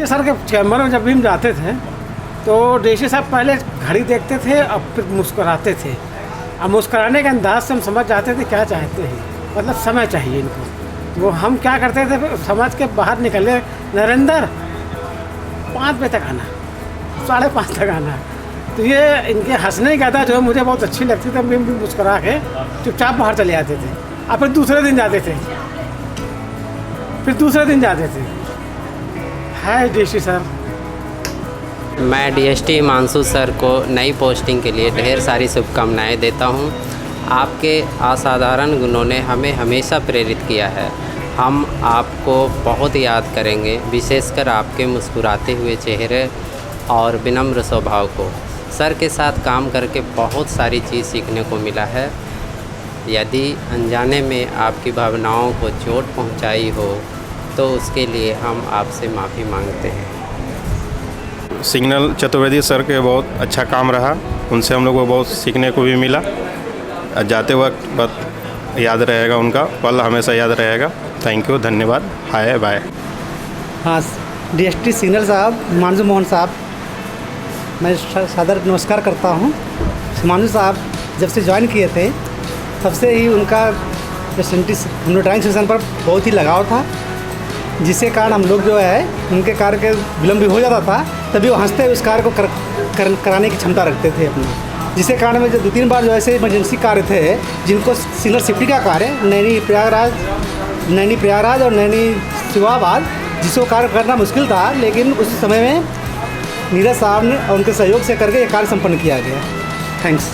DST sir के chamber में जब भी हम जाते थे तो डीएसटी साहब पहले घड़ी देखते थे और फिर मुस्कुराते थे। अब मुस्कुराने के अंदाज से हम समझ जाते थे क्या चाहते हैं, मतलब समय चाहिए इनको। वो हम क्या करते थे, फिर समझ के बाहर निकले, नरेंद्र 5 बजे तक आना, 5:30 तक आना। तो ये इनके हंसने की अदा जो है मुझे बहुत अच्छी लगती थी। हम भी मुस्कुरा के चुपचाप बाहर चले जाते थे और फिर दूसरे दिन जाते थे, हाय डीएसटी सर। मैं डीएसटी हिमांशु सर को नई पोस्टिंग के लिए ढेर सारी शुभकामनाएं देता हूं। आपके असाधारण गुणों ने हमें हमेशा प्रेरित किया है। हम आपको बहुत याद करेंगे, विशेषकर आपके मुस्कुराते हुए चेहरे और विनम्र स्वभाव को। सर के साथ काम करके बहुत सारी चीज़ सीखने को मिला है। यदि अनजाने में आपकी भावनाओं को चोट पहुंचाई हो तो उसके लिए हम आपसे माफ़ी मांगते हैं। सिग्नल चतुर्वेदी सर के बहुत अच्छा काम रहा, उनसे हम लोग को बहुत सीखने को भी मिला। जाते वक्त बस याद रहेगा, उनका पल हमेशा याद रहेगा। थैंक यू, धन्यवाद, हाय बाय। हाँ, डीएसटी सिग्नल साहब, हिमांशु मोहन साहब, मैं सादर नमस्कार करता हूँ। हिमांशु साहब जब से ज्वाइन किए थे तब से ही उनका हम लोग ड्राइंग सेशन पर बहुत ही लगाव था, जिसके कारण हम लोग जो है उनके कार्य के विलम्ब भी हो जाता था, तभी वो हंसते हुए उस कार्य को कराने की क्षमता रखते थे अपना। जिसके कारण में जो 2-3 बार जो ऐसे इमरजेंसी कार्य थे जिनको सिग्नल सेफ्टी का कार्य नैनी प्रयागराज और नैनी शिवाबाद, जिसको कार्य करना मुश्किल था, लेकिन उस समय में नीरज साहब ने और उनके सहयोग से करके ये कार्य संपन्न किया गया। थैंक्स।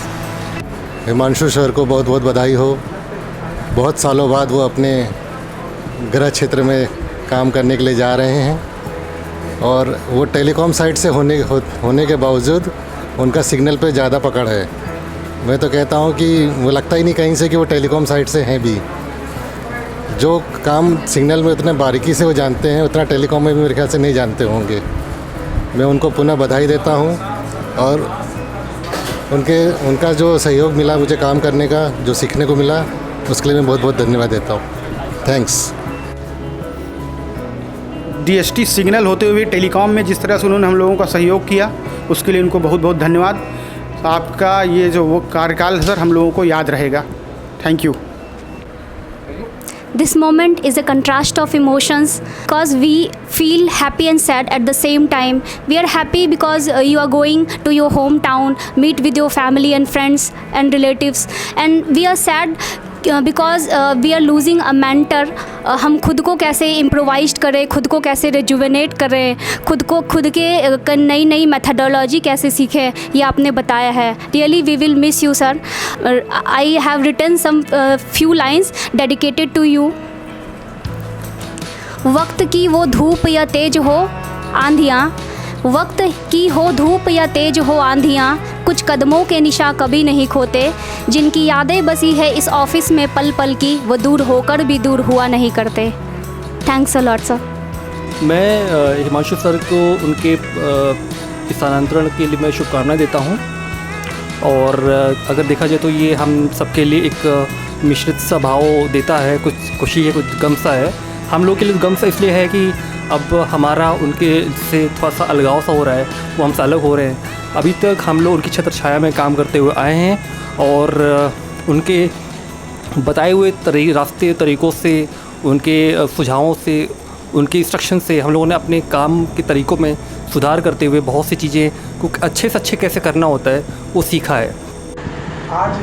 हिमांशु सर को बहुत बहुत बधाई हो। बहुत सालों बाद वो अपने गृह क्षेत्र में काम करने के लिए जा रहे हैं और वो टेलीकॉम साइट से होने के बावजूद उनका सिग्नल पे ज़्यादा पकड़ है। मैं तो कहता हूँ कि वो लगता ही नहीं कहीं से कि वो टेलीकॉम साइट से हैं भी। जो काम सिग्नल में उतने बारीकी से वो जानते हैं, उतना टेलीकॉम में भी मेरे ख्याल से नहीं जानते होंगे। मैं उनको पुनः बधाई देता हूँ और उनका जो सहयोग मिला मुझे काम करने का, जो सीखने को मिला, उसके लिए मैं बहुत बहुत धन्यवाद देता हूँ। थैंक्स। डीएसटी सिग्नल होते हुए टेलीकॉम में जिस तरह से उन्होंने हम लोगों का सहयोग किया, उसके लिए उनको बहुत बहुत धन्यवाद। आपका ये जो वो कार्यकाल सर हम लोगों को याद रहेगा। Thank you. This moment is a contrast of emotions because we feel happy and sad at the same time. We are happy because you are going to your hometown, meet with your family and friends and relatives, and we are sad because we are losing a mentor. हम खुद को कैसे improvise करें, खुद को कैसे rejuvenate करें, खुद के नई नई मेथडोलॉजी कैसे सीखें, ये आपने बताया है। Really we will miss you sir. I have written some few lines dedicated to you. वक्त की वो धूप या तेज हो आंधियाँ, वक्त की हो धूप या तेज हो आंधियाँ, कुछ कदमों के निशा कभी नहीं खोते, जिनकी यादें बसी है इस ऑफिस में पल पल की, वो दूर होकर भी दूर हुआ नहीं करते। Thanks a lot sir. मैं हिमांशु सर को उनके स्थानांतरण के लिए मैं शुभकामनाएं देता हूं। और अगर देखा जाए तो ये हम सबके लिए एक मिश्रित स्वभाव देता है, कुछ खुशी है, कुछ गम सा है। हम लोग के लिए गम सा इसलिए है कि अब हमारा उनके से थोड़ा सा अलगाव सा हो रहा है, वो हमसे अलग हो रहे हैं। अभी तक हम लोग उनकी छत्र छाया में काम करते हुए आए हैं और उनके बताए हुए तरीक़ों से, उनके सुझावों से, उनके इंस्ट्रक्शन से हम लोगों ने अपने काम के तरीक़ों में सुधार करते हुए बहुत सी चीज़ें को अच्छे से अच्छे कैसे करना होता है वो सीखा है। आज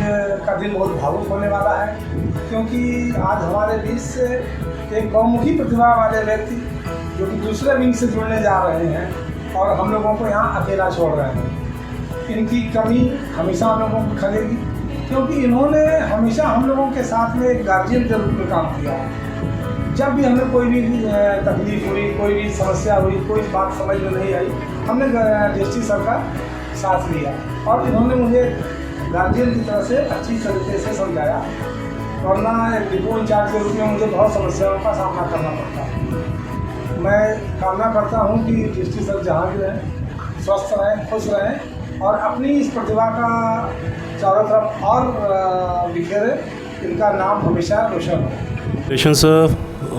का दिन बहुत भावुक होने वाला है, क्योंकि आज हमारे बीच से एक बहुमुखी प्रतिभा वाले व्यक्ति जो कि दूसरे विंग से जुड़ने जा रहे हैं और हम लोगों को यहाँ अकेला छोड़ रहे हैं। इनकी कमी हमेशा हम लोगों को खलेगी, क्योंकि इन्होंने हमेशा हम लोगों के साथ में एक गार्जियन के रूप में काम किया है। जब भी हमें कोई भी तकलीफ हुई, कोई भी समस्या हुई, कोई बात समझ में नहीं आई, हमने डीएसटी सर का साथ लिया और इन्होंने मुझे गार्जियन की तरह से अच्छी तरीके से समझाया, वरना एक डिपो इंचार्ज के रूप में मुझे बहुत समस्याओं का सामना करना पड़ता है। मैं कामना करता हूँ कि डीएसटी सर जहाँ भी रहें, स्वस्थ रहें, खुश रहें और अपनी इस प्रतिभा का चारों तरफ और बिखेरे, इनका नाम हमेशा रोशन हो। Congratulations sir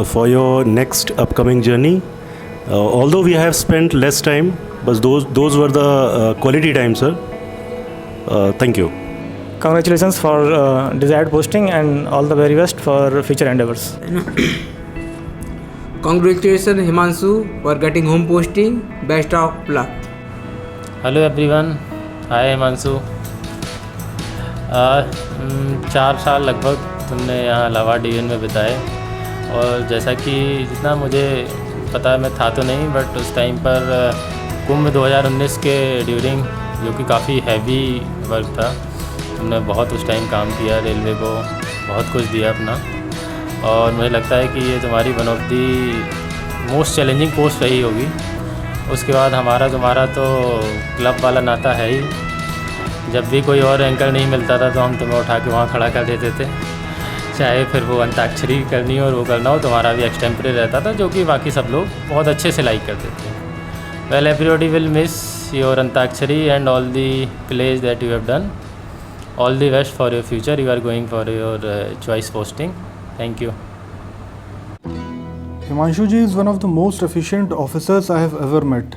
for your next upcoming journey Although we have spent less time, but those were the quality time, sir. Thank you. Congratulations for desired posting and all the very best for future endeavors. Congratulations Himanshu for getting home posting. Best of luck. Hello everyone, hi Himanshu. 4 साल लगभग तुमने यहाँ Allahabad division में बिताए, और जैसा कि जितना मुझे पता है, मैं था तो नहीं, बट उस टाइम पर कुंभ 2019 के ड्यूरिंग, जो कि काफ़ी हैवी वर्क था, तुमने बहुत उस टाइम काम किया, रेलवे को बहुत कुछ दिया अपना, और मुझे लगता है कि ये तुम्हारी one of the most challenging post रही होगी। उसके बाद तुम्हारा तो क्लब वाला नाता है ही। जब भी कोई और एंकर नहीं मिलता था तो हम तुम्हें उठा के वहाँ खड़ा कर देते थे, चाहे फिर वो अंताक्षरी करनी हो और वो करना हो, तुम्हारा भी एक्सटेम्परे रहता था, जो कि बाकी सब लोग बहुत अच्छे से लाइक करते थे। Well, everybody will miss your antakshari and all the plays that you have done. All the best for your future. You are going for your choice posting. Thank you. Himanshu ji is one of the most efficient officers I have ever met.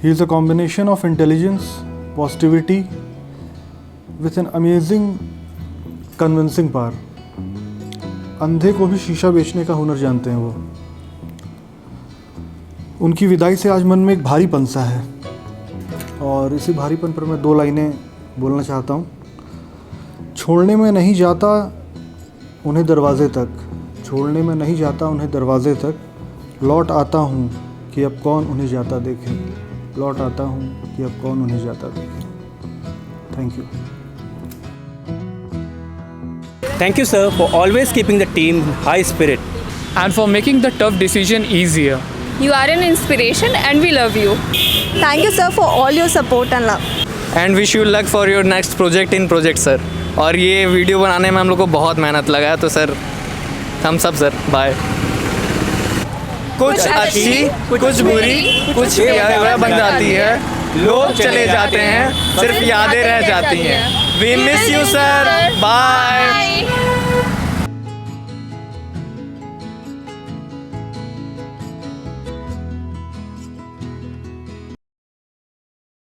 He is a combination of intelligence, positivity, with an amazing convincing power. अंधे को भी शीशा बेचने का हुनर जानते हैं वो। उनकी विदाई से आज मन में एक भारीपन सा है, और इसी भारीपन पर मैं 2 लाइनें बोलना चाहता हूँ। छोड़ने में नहीं जाता उन्हें दरवाजे तक, छोड़ने में नहीं जाता उन्हें दरवाजे तक, लौट आता हूँ कि अब कौन उन्हें जाता देखे, लौट आता हूँ कि अब कौन उन्हें जाता देखे। Thank you. Thank you, sir, for always keeping the team high spirit and for making the tough decision easier. You are an inspiration and we love you. Thank you, sir, for all your support and love. and wish you luck for your next project in project, sir. और ये video बनाने में हम लोग को बहुत मेहनत लगा है, तो sir thumbs up sir, bye. कुछ अच्छी कुछ बुरी कुछ यादें बन जाती है, लोग चले जाते हैं, सिर्फ यादें रह जाती हैं। We miss you sir, bye.